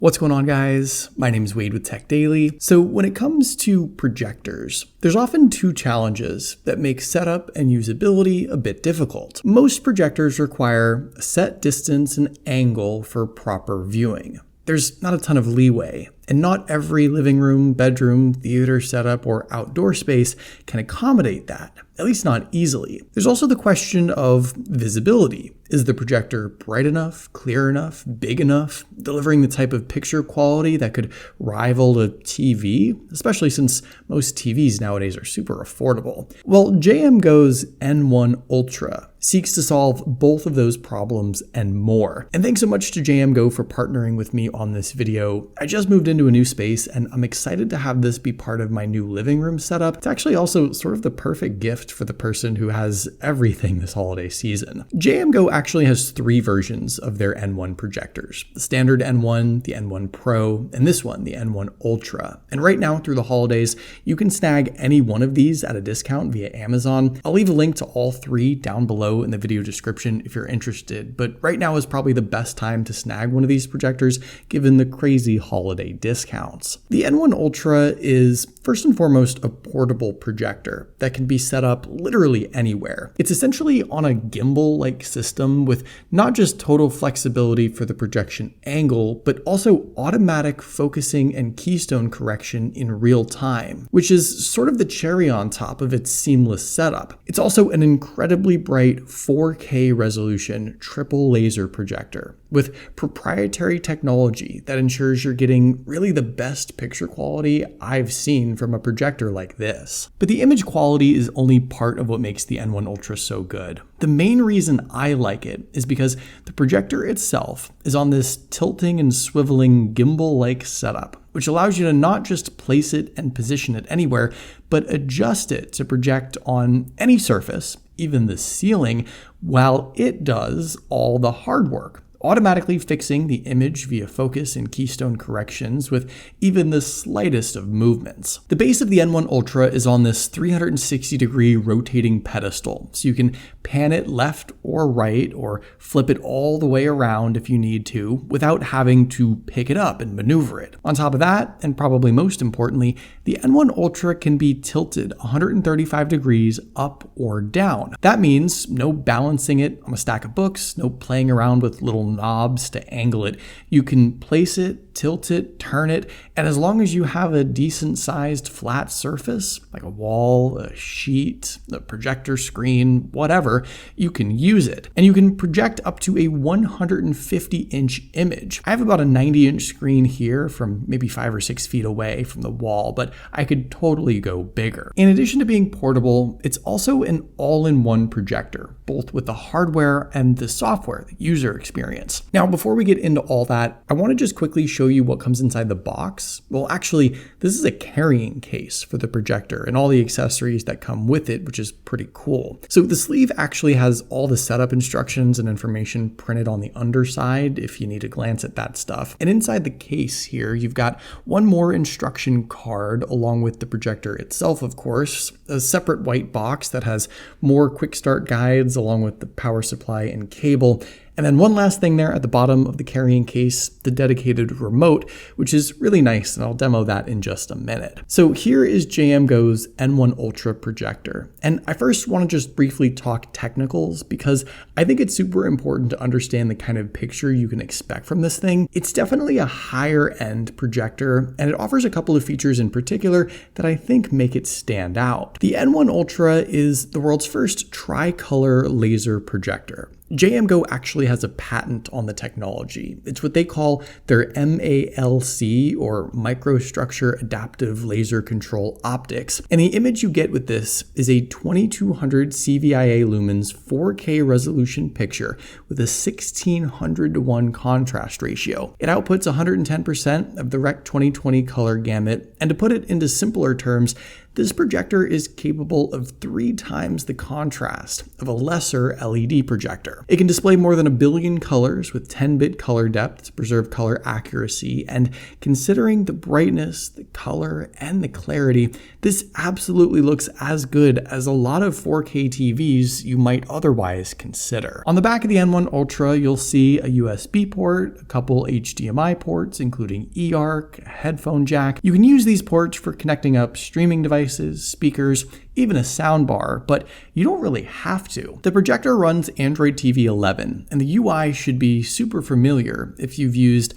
What's going on, guys? My name is Wade with TechDaily. So when it comes to projectors, there's often two challenges that make setup and usability a bit difficult. Most projectors require a set distance and angle for proper viewing. There's not a ton of leeway, and not every living room, bedroom, theater setup, or outdoor space can accommodate that, at least not easily. There's also the question of visibility. Is the projector bright enough, clear enough, big enough, delivering the type of picture quality that could rival a TV, especially since most TVs nowadays are super affordable? Well, JMGO's N1 Ultra seeks to solve both of those problems and more. And thanks so much to JMGO for partnering with me on this video. I just moved into a new space and I'm excited to have this be part of my new living room setup. It's actually also sort of the perfect gift for the person who has everything this holiday season. JMGO actually has three versions of their N1 projectors: the standard N1, the N1 Pro, and this one, the N1 Ultra. And right now through the holidays, you can snag any one of these at a discount via Amazon. I'll leave a link to all three down below in the video description if you're interested, but right now is probably the best time to snag one of these projectors given the crazy holiday discounts. The N1 Ultra is first and foremost a portable projector that can be set up literally anywhere. It's essentially on a gimbal-like system with not just total flexibility for the projection angle, but also automatic focusing and keystone correction in real time, which is sort of the cherry on top of its seamless setup. It's also an incredibly bright 4K resolution triple laser projector with proprietary technology that ensures you're getting really the best picture quality I've seen from a projector like this. But the image quality is only part of what makes the N1 Ultra so good. The main reason I like it is because the projector itself is on this tilting and swiveling gimbal-like setup, which allows you to not just place it and position it anywhere, but adjust it to project on any surface, even the ceiling, while it does all the hard work, automatically fixing the image via focus and keystone corrections with even the slightest of movements. The base of the N1 Ultra is on this 360-degree rotating pedestal, so you can pan it left or right or flip it all the way around if you need to without having to pick it up and maneuver it. On top of that, and probably most importantly, the N1 Ultra can be tilted 135 degrees up or down. That means no balancing it on a stack of books, no playing around with little knobs to angle it. You can place it, tilt it, turn it, and as long as you have a decent sized flat surface, like a wall, a sheet, a projector screen, whatever, you can use it. And you can project up to a 150-inch image. I have about a 90-inch screen here from maybe 5 or 6 feet away from the wall, but I could totally go bigger. In addition to being portable, it's also an all-in-one projector, both with the hardware and the software, the user experience. Now, before we get into all that, I want to just quickly show you what comes inside the box. Well, actually, this is a carrying case for the projector and all the accessories that come with it, which is pretty cool. So the sleeve actually has all the setup instructions and information printed on the underside if you need to glance at that stuff. And inside the case here, you've got one more instruction card along with the projector itself, of course, a separate white box that has more quick start guides along with the power supply and cable. And then one last thing there at the bottom of the carrying case, the dedicated remote, which is really nice, and I'll demo that in just a minute. So here is JMGO's N1 Ultra projector. And I first want to just briefly talk technicals because I think it's super important to understand the kind of picture you can expect from this thing. It's definitely a higher end projector, and it offers a couple of features in particular that I think make it stand out. The N1 Ultra is the world's first tricolor laser projector. JMGO actually has a patent on the technology. It's what they call their MALC, or Microstructure Adaptive Laser Control Optics. And the image you get with this is a 2200 CVIA lumens 4K resolution picture with a 1600:1 contrast ratio. It outputs 110% of the Rec 2020 color gamut. And to put it into simpler terms, This projector is capable of 3 times the contrast of a lesser LED projector. It can display more than 1 billion colors with 10-bit color depth to preserve color accuracy, and considering the brightness, the color, and the clarity, this absolutely looks as good as a lot of 4K TVs you might otherwise consider. On the back of the N1 Ultra, you'll see a USB port, a couple HDMI ports, including eARC, a headphone jack. You can use these ports for connecting up streaming devices, speakers, even a soundbar, but you don't really have to. The projector runs Android TV 11, and the UI should be super familiar if you've used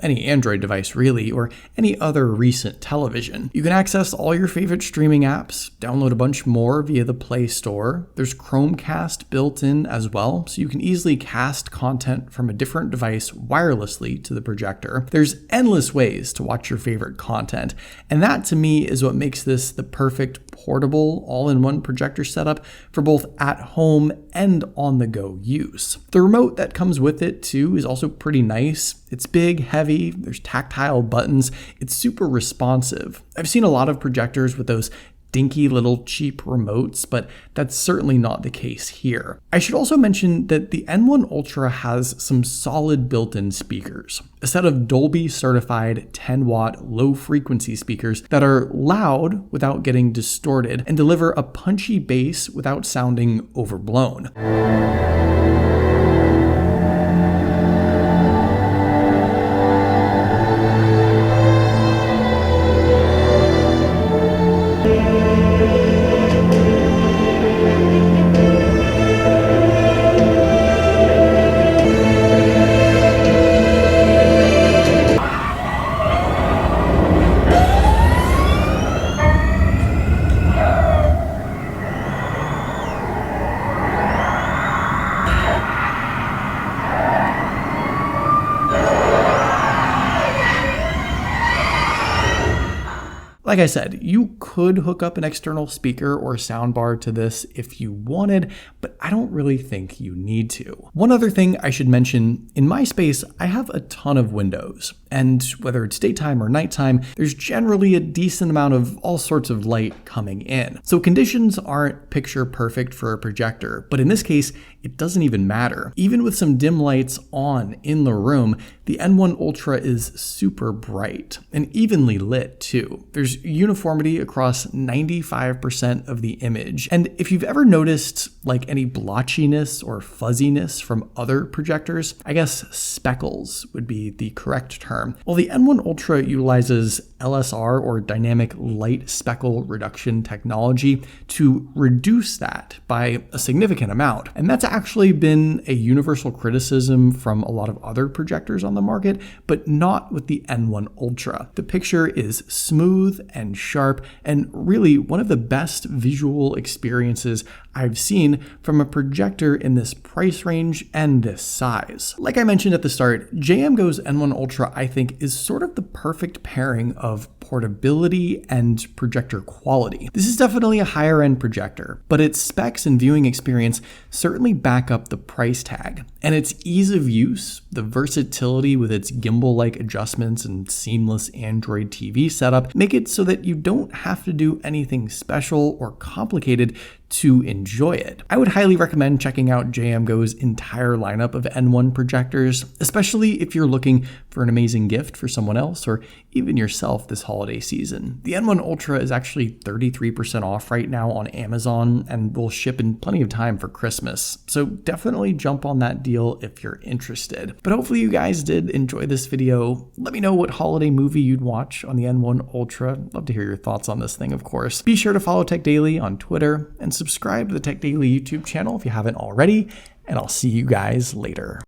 any Android device really, or any other recent television. You can access all your favorite streaming apps, download a bunch more via the Play Store. There's Chromecast built in as well, so you can easily cast content from a different device wirelessly to the projector. There's endless ways to watch your favorite content, and that to me is what makes this the perfect portable, all-in-one projector setup for both at-home and on-the-go use. The remote that comes with it too is also pretty nice. It's big, heavy, there's tactile buttons, it's super responsive. I've seen a lot of projectors with those dinky little cheap remotes, but that's certainly not the case here. I should also mention that the N1 Ultra has some solid built-in speakers, a set of Dolby certified 10-watt low-frequency speakers that are loud without getting distorted and deliver a punchy bass without sounding overblown. Like I said, you could hook up an external speaker or soundbar to this if you wanted, but I don't really think you need to. One other thing I should mention, in my space, I have a ton of windows, and whether it's daytime or nighttime, there's generally a decent amount of all sorts of light coming in. So conditions aren't picture perfect for a projector, but in this case, it doesn't even matter. Even with some dim lights on in the room, the N1 Ultra is super bright and evenly lit too. There's uniformity across 95% of the image. And if you've ever noticed any blotchiness or fuzziness from other projectors, I guess speckles would be the correct term. Well, the N1 Ultra utilizes LSR or dynamic light speckle reduction technology to reduce that by a significant amount. And that's actually been a universal criticism from a lot of other projectors on the market, but not with the N1 Ultra. The picture is smooth and sharp, and really one of the best visual experiences I've seen from a projector in this price range and this size. Like I mentioned at the start, JMGO's N1 Ultra I think is sort of the perfect pairing of portability and projector quality. This is definitely a higher end projector, but its specs and viewing experience certainly back up the price tag. And its ease of use, the versatility with its gimbal-like adjustments and seamless Android TV setup make it so that you don't have to do anything special or complicated to enjoy it. I would highly recommend checking out JMGO's entire lineup of N1 projectors, especially if you're looking for an amazing gift for someone else or even yourself this holiday season. The N1 Ultra is actually 33% off right now on Amazon and will ship in plenty of time for Christmas. So definitely jump on that deal if you're interested. But hopefully you guys did enjoy this video. Let me know what holiday movie you'd watch on the N1 Ultra. Love to hear your thoughts on this thing, of course. Be sure to follow TechDaily on Twitter and subscribe to the TechDaily YouTube channel if you haven't already, and I'll see you guys later.